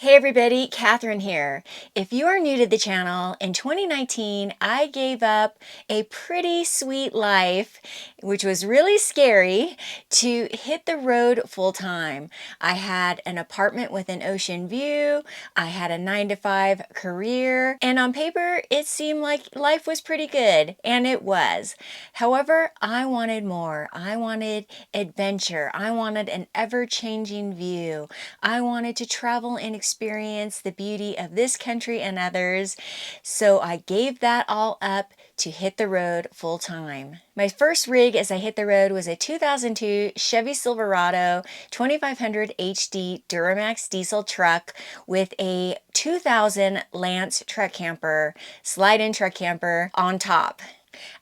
Hey everybody, Catherine here. If you are new to the channel, in 2019 I gave up a pretty sweet life, which was really scary, to hit the road full time. I had an apartment with an ocean view, I had a 9-to-5 career, and on paper it seemed like life was pretty good, and it was. However, I wanted more. I wanted adventure. I wanted an ever-changing view. I wanted to travel and experience the beauty of this country and others, so I gave that all up to hit the road full time. My first rig as I hit the road was a 2002 Chevy Silverado 2500 HD Duramax diesel truck with a 2000 Lance truck camper, slide-in truck camper on top.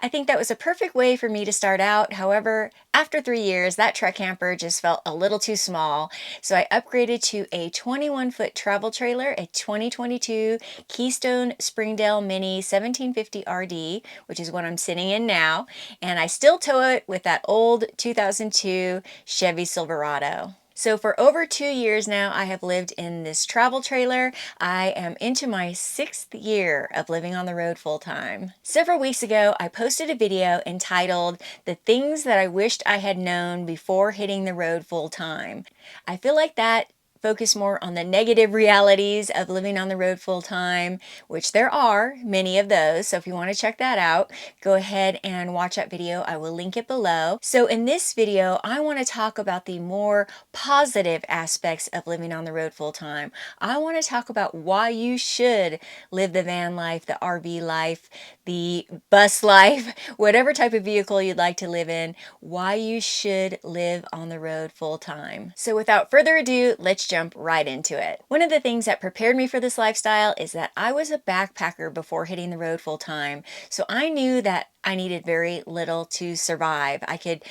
I think that was a perfect way for me to start out. However, after 3 years, that truck camper just felt a little too small. So I upgraded to a 21-foot travel trailer, a 2022 Keystone Springdale Mini 1750 RD, which is what I'm sitting in now. And I still tow it with that old 2002 Chevy Silverado. So for over 2 years now, I have lived in this travel trailer. I am into my 6th year of living on the road full time. Several weeks ago, I posted a video entitled "The Things That I Wished I Had Known Before Hitting the Road Full Time." I feel like that focus more on the negative realities of living on the road full time, which there are many of those. So if you want to check that out, go ahead and watch that video. I will link it below. So in this video, I want to talk about the more positive aspects of living on the road full time. I want to talk about why you should live the van life, the RV life, the bus life, whatever type of vehicle you'd like to live in, why you should live on the road full time. So without further ado, let's jump right into it. One of the things that prepared me for this lifestyle is that I was a backpacker before hitting the road full time. So I knew that I needed very little to survive. I could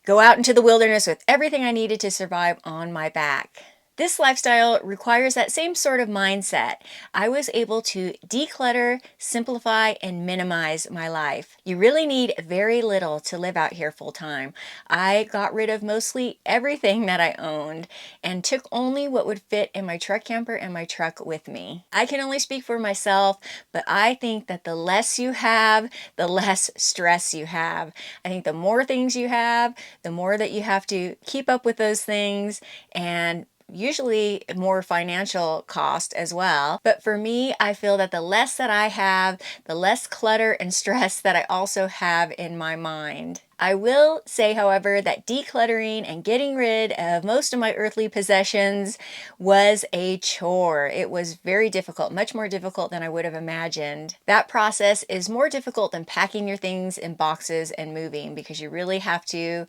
go out into the wilderness with everything I needed to survive on my back. This lifestyle requires that same sort of mindset. I was able to declutter, simplify, and minimize my life. You really need very little to live out here full time. I got rid of mostly everything that I owned and took only what would fit in my truck camper and my truck with me. I can only speak for myself, but I think that the less you have, the less stress you have. I think the more things you have, the more that you have to keep up with those things, and usually more financial cost as well. But for me, I feel that the less that I have, the less clutter and stress that I also have in my mind. I will say, however, that decluttering and getting rid of most of my earthly possessions was a chore. It was very difficult, much more difficult than I would have imagined. That process is more difficult than packing your things in boxes and moving, because you really have to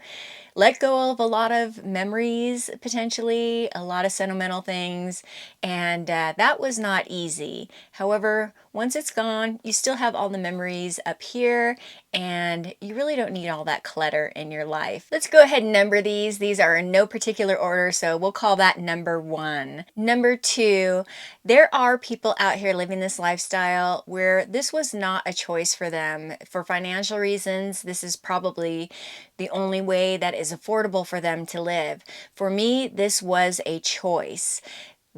let go of a lot of memories, potentially, a lot of sentimental things, and that was not easy. However, once it's gone, you still have all the memories up here, and you really don't need all that clutter in your life. Let's go ahead and number these. These are in no particular order, so we'll call that number 1. Number 2, there are people out here living this lifestyle where this was not a choice for them. For financial reasons, this is probably the only way that is affordable for them to live. For me, this was a choice.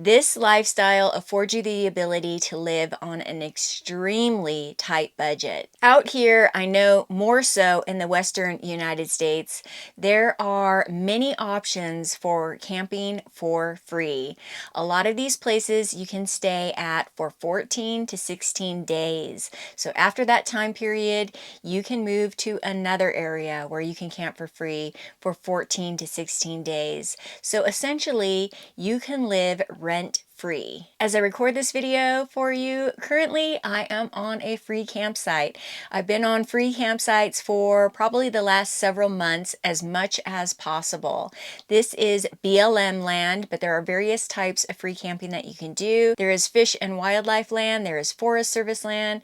This lifestyle affords you the ability to live on an extremely tight budget. Out here, I know more so in the Western United States, there are many options for camping for free. A lot of these places you can stay at for 14 to 16 days. So after that time period, you can move to another area where you can camp for free for 14 to 16 days. So essentially, you can live rent-free. As I record this video for you, currently I am on a free campsite. I've been on free campsites for probably the last several months, as much as possible. This is BLM land, but there are various types of free camping that you can do. There is Fish and Wildlife land, there is Forest Service land,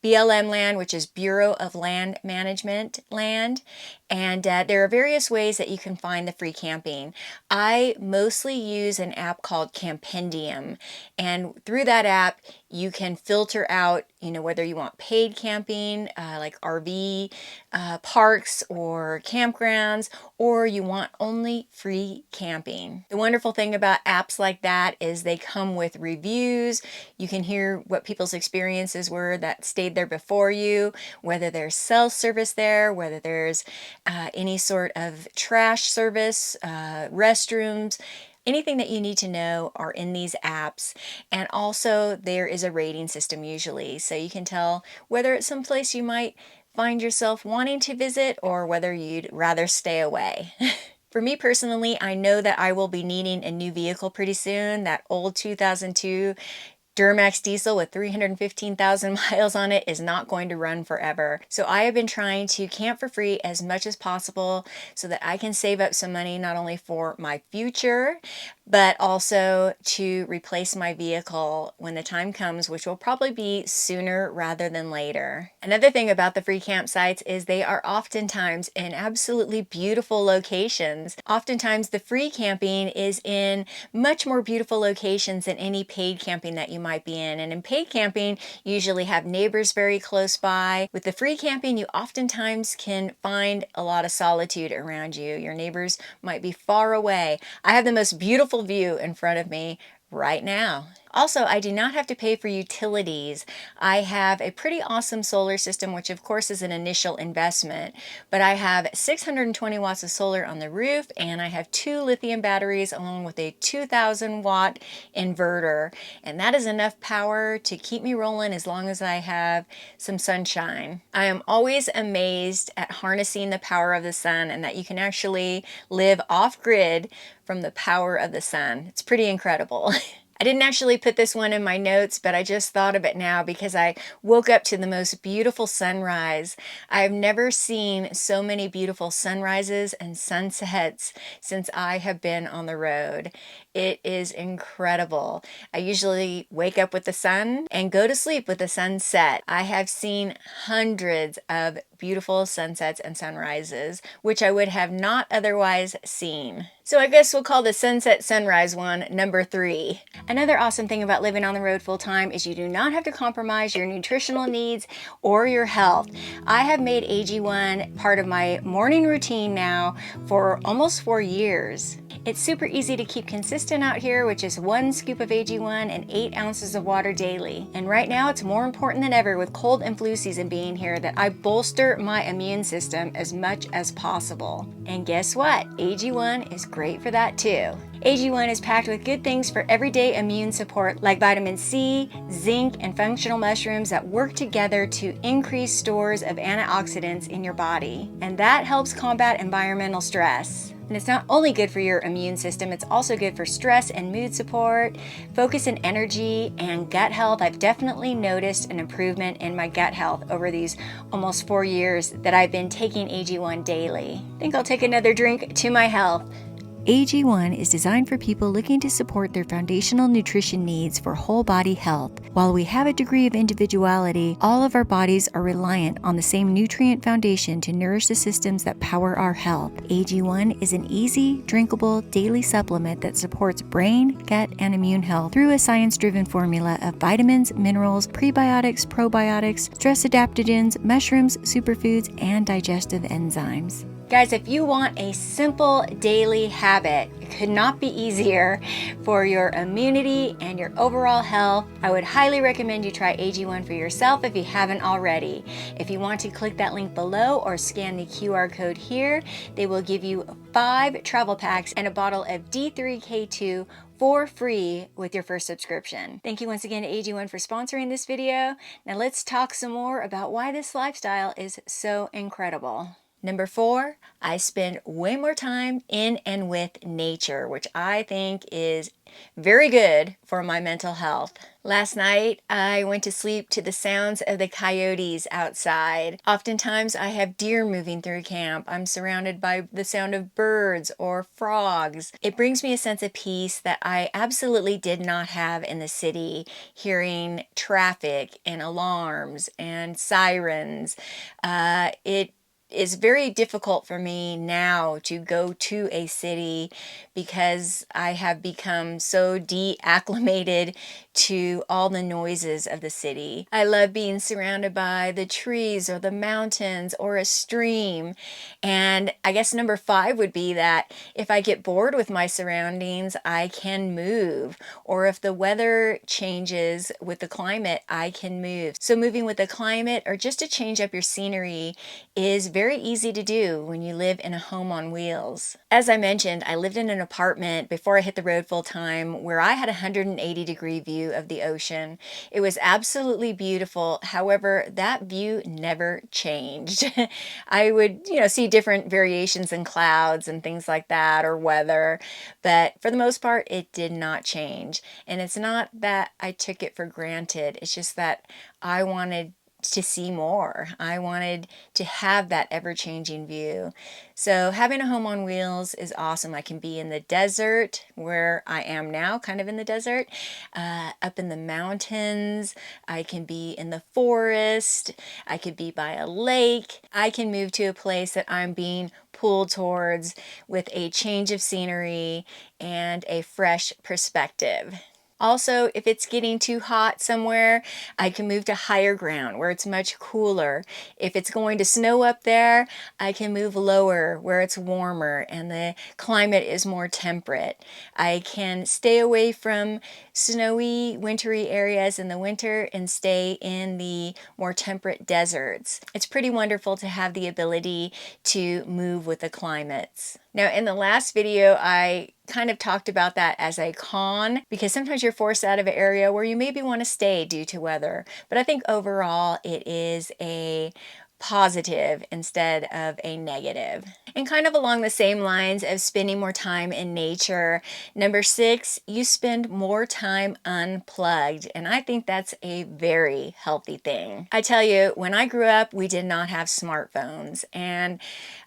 BLM land, which is Bureau of Land Management land, And there are various ways that you can find the free camping. I mostly use an app called Campendium, and through that app you can filter out, whether you want paid camping, like RV parks or campgrounds, or you want only free camping. The wonderful thing about apps like that is they come with reviews. You can hear what people's experiences were that stayed there before you, whether there's cell service there, whether there's any sort of trash service, restrooms. Anything that you need to know are in these apps. And also there is a rating system usually, so you can tell whether it's someplace you might find yourself wanting to visit or whether you'd rather stay away. For me personally, I know that I will be needing a new vehicle pretty soon. That old 2002 Duramax diesel with 315,000 miles on it is not going to run forever. So I have been trying to camp for free as much as possible so that I can save up some money not only for my future, but also to replace my vehicle when the time comes, which will probably be sooner rather than later. Another thing about the free campsites is they are oftentimes in absolutely beautiful locations. Oftentimes the free camping is in much more beautiful locations than any paid camping that you might be in. And in paid camping, you usually have neighbors very close by. With the free camping, you oftentimes can find a lot of solitude around you. Your neighbors might be far away. I have the most beautiful view in front of me right now. Also, I do not have to pay for utilities. I have a pretty awesome solar system, which of course is an initial investment, but I have 620 watts of solar on the roof, and I have 2 lithium batteries along with a 2,000 watt inverter, and that is enough power to keep me rolling as long as I have some sunshine. I am always amazed at harnessing the power of the sun and that you can actually live off-grid from the power of the sun. It's pretty incredible. I didn't actually put this one in my notes, but I just thought of it now because I woke up to the most beautiful sunrise. I've never seen so many beautiful sunrises and sunsets since I have been on the road. It is incredible. I usually wake up with the sun and go to sleep with the sunset. I have seen hundreds of beautiful sunsets and sunrises, which I would have not otherwise seen. So I guess we'll call the sunset sunrise one number 3. Another awesome thing about living on the road full time is you do not have to compromise your nutritional needs or your health. I have made AG1 part of my morning routine now for almost 4 years. It's super easy to keep consistent out here, which is 1 scoop of AG1 and 8 ounces of water daily. And right now it's more important than ever with cold and flu season being here that I bolster my immune system as much as possible. And guess what? AG1 is great for that too. AG1 is packed with good things for everyday immune support like vitamin C, zinc, and functional mushrooms that work together to increase stores of antioxidants in your body. And that helps combat environmental stress. And it's not only good for your immune system, it's also good for stress and mood support, focus and energy, and gut health. I've definitely noticed an improvement in my gut health over these almost 4 years that I've been taking AG1 daily. I think I'll take another drink to my health. AG1 is designed for people looking to support their foundational nutrition needs for whole body health. While we have a degree of individuality, all of our bodies are reliant on the same nutrient foundation to nourish the systems that power our health. AG1 is an easy, drinkable, daily supplement that supports brain, gut, and immune health through a science-driven formula of vitamins, minerals, prebiotics, probiotics, stress adaptogens, mushrooms, superfoods, and digestive enzymes. Guys, if you want a simple daily habit, it could not be easier for your immunity and your overall health, I would highly recommend you try AG1 for yourself if you haven't already. If you want to click that link below or scan the QR code here, they will give you 5 travel packs and a bottle of D3K2 for free with your first subscription. Thank you once again to AG1 for sponsoring this video. Now let's talk some more about why this lifestyle is so incredible. Number 4, I spend way more time in and with nature, which I think is very good for my mental health. Last night, I went to sleep to the sounds of the coyotes outside. Oftentimes, I have deer moving through camp. I'm surrounded by the sound of birds or frogs. It brings me a sense of peace that I absolutely did not have in the city, hearing traffic and alarms and sirens. It is very difficult for me now to go to a city because I have become so deacclimated to all the noises of the city. I love being surrounded by the trees or the mountains or a stream. And I guess number 5 would be that if I get bored with my surroundings, I can move. Or if the weather changes with the climate, I can move. So moving with the climate or just to change up your scenery is very easy to do when you live in a home on wheels. As I mentioned, I lived in an apartment before I hit the road full time where I had a 180-degree view of the ocean. It was absolutely beautiful. However, that view never changed. I would, see different variations in clouds and things like that or weather, but for the most part, it did not change. And it's not that I took it for granted. It's just that I wanted to see more. I wanted to have that ever-changing view. So having a home on wheels is awesome. I can be in the desert where I am now, kind of in the desert, up in the mountains. I can be in the forest. I could be by a lake. I can move to a place that I'm being pulled towards with a change of scenery and a fresh perspective. Also, if it's getting too hot somewhere, I can move to higher ground where it's much cooler. If it's going to snow up there, I can move lower where it's warmer and the climate is more temperate. I can stay away from snowy, wintry areas in the winter and stay in the more temperate deserts. It's pretty wonderful to have the ability to move with the climates. Now, in the last video, I kind of talked about that as a con because sometimes you're forced out of an area where you maybe want to stay due to weather. But I think overall it is a positive instead of a negative. And kind of along the same lines of spending more time in nature, number 6, you spend more time unplugged. And I think that's a very healthy thing. I tell you, when I grew up, we did not have smartphones. And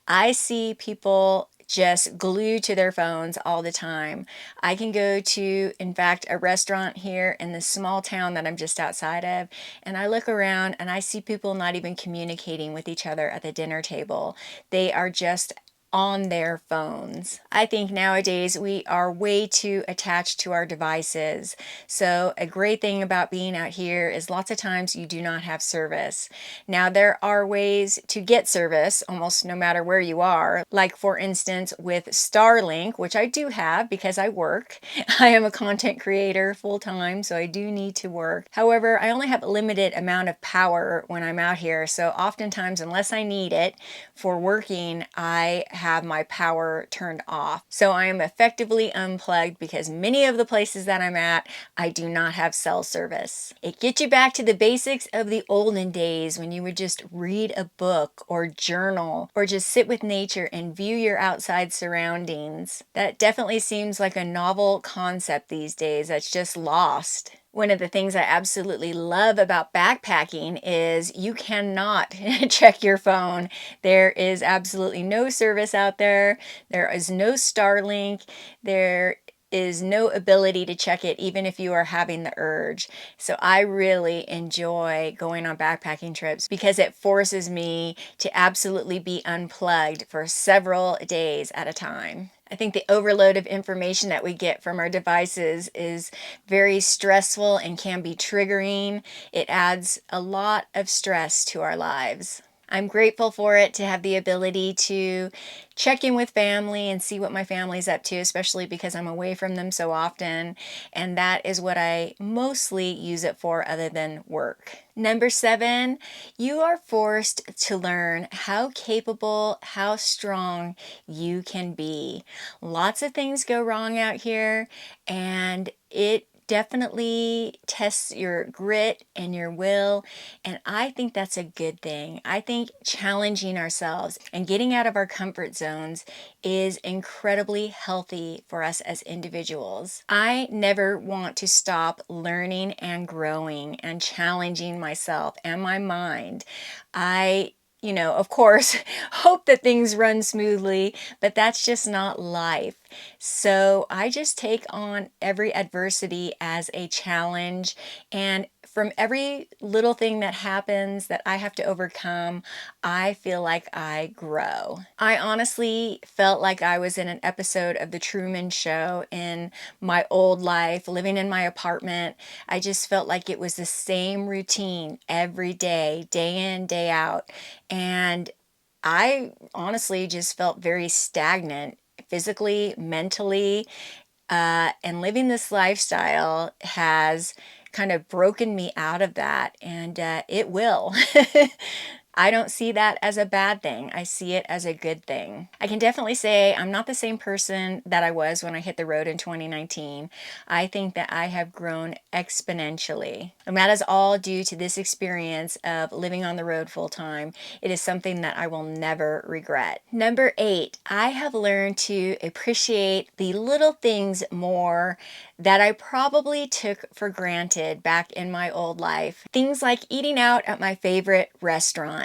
I see people just glued to their phones all the time. I can go to, in fact, a restaurant here in this small town that I'm just outside of, and I look around and I see people not even communicating with each other at the dinner table. They are just on their phones. I think nowadays we are way too attached to our devices. So a great thing about being out here is lots of times you do not have service. Now there are ways to get service almost no matter where you are. Like for instance with Starlink, which I do have because I work. I am a content creator full time, so I do need to work. However, I only have a limited amount of power when I'm out here. So oftentimes, unless I need it for working, I have my power turned off. So I am effectively unplugged because many of the places that I'm at, I do not have cell service. It gets you back to the basics of the olden days when you would just read a book or journal or just sit with nature and view your outside surroundings. That definitely seems like a novel concept these days that's just lost. One of the things I absolutely love about backpacking is you cannot check your phone. There is absolutely no service out there. There is no Starlink. There is no ability to check it even if you are having the urge. So I really enjoy going on backpacking trips because it forces me to absolutely be unplugged for several days at a time. I think the overload of information that we get from our devices is very stressful and can be triggering. It adds a lot of stress to our lives. I'm grateful for it to have the ability to check in with family and see what my family's up to, especially because I'm away from them so often. And that is what I mostly use it for other than work. Number 7, you are forced to learn how capable, how strong you can be. Lots of things go wrong out here, and it definitely tests your grit and your will, and I think that's a good thing. I think challenging ourselves and getting out of our comfort zones is incredibly healthy for us as individuals. I never want to stop learning and growing and challenging myself and my mind. I of course, hope that things run smoothly, but that's just not life. So I just take on every adversity as a challenge, and from every little thing that happens that I have to overcome, I feel like I grow. I honestly felt like I was in an episode of The Truman Show in my old life, living in my apartment. I just felt like it was the same routine every day, day in, day out. And I honestly just felt very stagnant physically, mentally, and living this lifestyle has kind of broken me out of that, and it will. I don't see that as a bad thing. I see it as a good thing. I can definitely say I'm not the same person that I was when I hit the road in 2019. I think that I have grown exponentially. And that is all due to this experience of living on the road full time. It is something that I will never regret. Number 8, I have learned to appreciate the little things more that I probably took for granted back in my old life. Things like eating out at my favorite restaurant.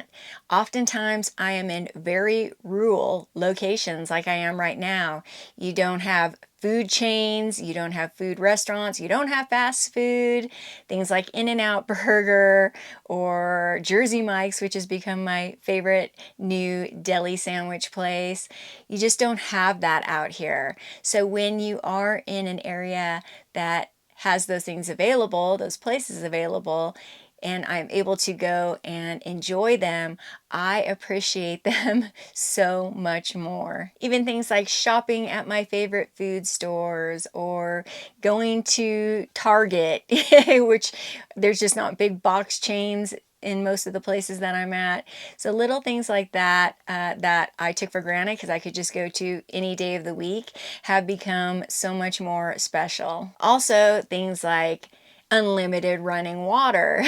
Oftentimes I am in very rural locations like I am right now. You don't have food chains, you don't have food restaurants, you don't have fast food, things like In-N-Out Burger or Jersey Mike's, which has become my favorite new deli sandwich place. You just don't have that out here. So when you are in an area that has those things available, those places available, and I'm able to go and enjoy them, I appreciate them so much more. Even things like shopping at my favorite food stores or going to Target, which there's just not big box chains in most of the places that I'm at. So little things like that that I took for granted because I could just go to any day of the week have become so much more special. Also, things like unlimited running water.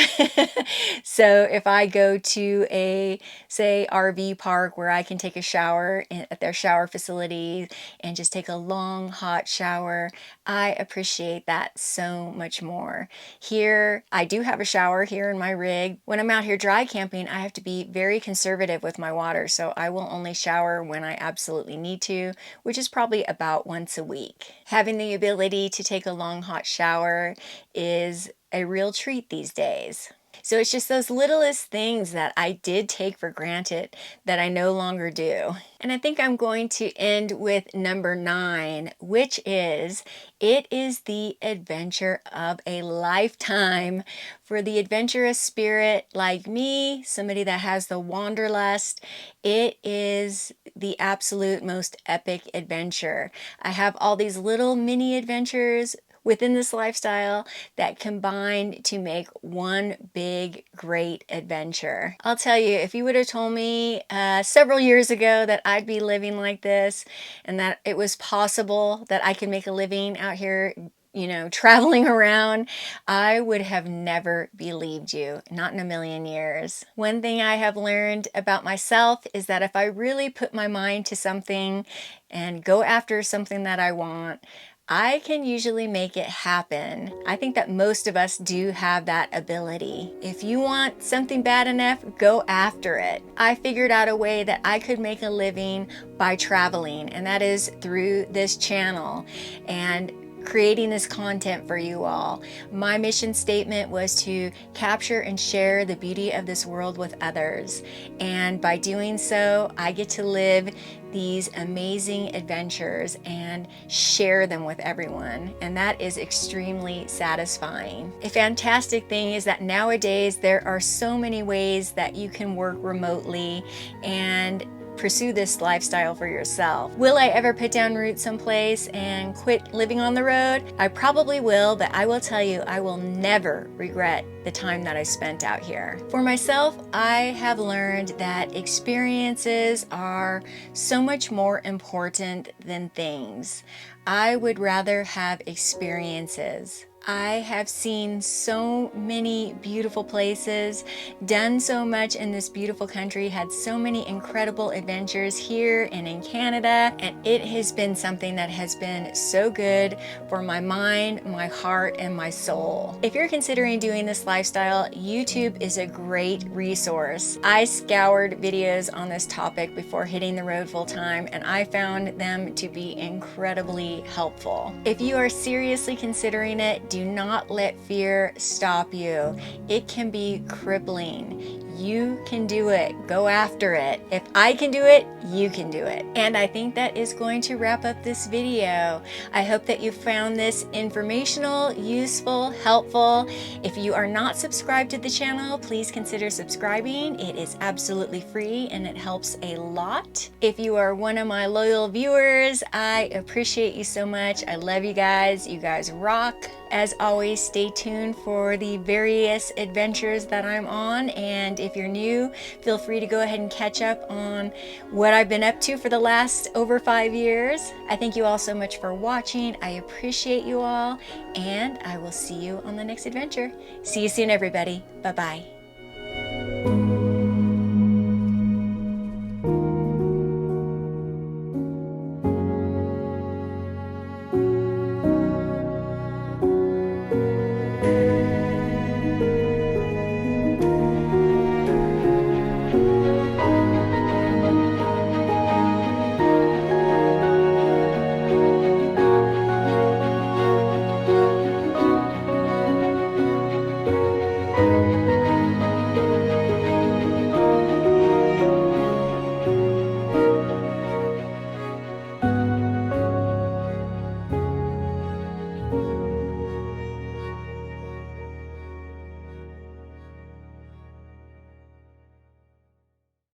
So if I go to a, say, RV park where I can take a shower at their shower facility and just take a long hot shower, I appreciate that so much more. Here, I do have a shower here in my rig. When I'm out here dry camping, I have to be very conservative with my water, so I will only shower when I absolutely need to, which is probably about once a week. Having the ability to take a long hot shower is a real treat these days. So it's just those littlest things that I did take for granted that I no longer do. And I think I'm going to end with number 9, which is, it is the adventure of a lifetime. For the adventurous spirit like me, somebody that has the wanderlust, it is the absolute most epic adventure. I have all these little mini adventures within this lifestyle that combine to make one big, great adventure. I'll tell you, if you would have told me several years ago that I'd be living like this and that it was possible that I could make a living out here, traveling around, I would have never believed you, not in a million years. One thing I have learned about myself is that if I really put my mind to something and go after something that I want, I can usually make it happen. I think that most of us do have that ability. If you want something bad enough, go after it. I figured out a way that I could make a living by traveling, and that is through this channel and creating this content for you all. My mission statement was to capture and share the beauty of this world with others. And by doing so, I get to live these amazing adventures and share them with everyone. And that is extremely satisfying. A fantastic thing is that nowadays there are so many ways that you can work remotely and pursue this lifestyle for yourself. Will I ever put down roots someplace and quit living on the road? I probably will, but I will tell you, I will never regret the time that I spent out here. For myself, I have learned that experiences are so much more important than things. I would rather have experiences. I have seen so many beautiful places, done so much in this beautiful country, had so many incredible adventures here and in Canada, and it has been something that has been so good for my mind, my heart, and my soul. If you're considering doing this lifestyle, YouTube is a great resource. I scoured videos on this topic before hitting the road full time, and I found them to be incredibly helpful. If you are seriously considering it, do not let fear stop you. It can be crippling. You can do it. Go after it. If I can do it, you can do it. And I think that is going to wrap up this video. I hope that you found this informational, useful, helpful. If you are not subscribed to the channel, please consider subscribing. It is absolutely free and it helps a lot. If you are one of my loyal viewers, I appreciate you so much. I love you guys. You guys rock. As always, stay tuned for the various adventures that I'm on, and if you're new, feel free to go ahead and catch up on what I've been up to for the last over 5 years. I thank you all so much for watching. I appreciate you all, and I will see you on the next adventure. See you soon, everybody. Bye-bye.